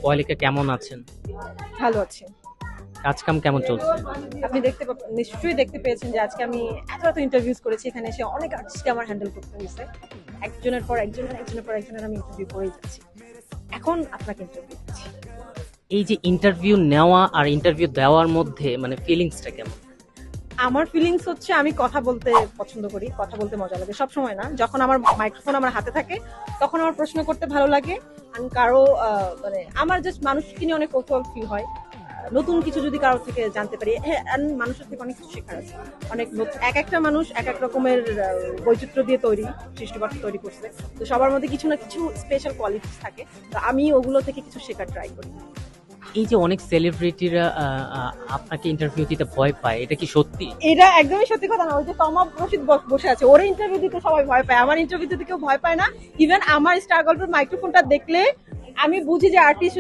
পহেলিকা কেমন আছেন? ভালো আছি। কাজকাম কেমন চলছে? আপনি নিশ্চয়ই দেখতে পেয়েছেন যে আজকে আমি এত ইন্টারভিউজ করেছি। এখানে এসে অনেক আর্টিস্টকে আমার হ্যান্ডেল করতে হয়েছে। একজনের পর একজনের আমি ইন্টারভিউ করেই যাচ্ছি। এখন আপনাকে ইন্টারভিউ দিচ্ছি। এই যে ইন্টারভিউ নেওয়া আর ইন্টারভিউ দেওয়ার মধ্যে মানে ফিলিংসটা কেমন? আমার ফিলিংস হচ্ছে আমি কথা বলতে পছন্দ করি, কথা বলতে মজা লাগে। সবসময় না, যখন আমার মাইক্রোফোন আমার হাতে থাকে তখন আমার প্রশ্ন করতে ভালো লাগে। আমি কারো মানে আমার জাস্ট মানুষকে নিয়ে অনেক কৌতূহল ফিল হয়। নতুন কিছু যদি কারোর থেকে জানতে পারি, হ্যাঁ, and মানুষের থেকে অনেক কিছু শেখার আছে। অনেক এক একটা মানুষ এক এক রকমের বৈচিত্র্য দিয়ে তৈরি, সৃষ্টিকর্তা তৈরি করছে। তো সবার মধ্যে কিছু না কিছু স্পেশাল কোয়ালিটিস থাকে। তো আমি ওগুলো থেকে কিছু শেখার ট্রাই করি। এই যে অনেক সেলিব্রিটিরা আপনাকে ইন্টারভিউ দিতে ভয় পায়, এটা কি সত্যি? এটা একদমই সত্যি কথা না। ওই যে তমা রশিদ বসে আছে, ওর ইন্টারভিউ দিতে সবাই ভয় পায়, আমার ইন্টারভিউ দিতে কেউ ভয় পায় না। ইভেন আমার স্টার গল্পের মাইক্রোফোনটা দেখলে আমি বুঝি যে আর্টিস্ট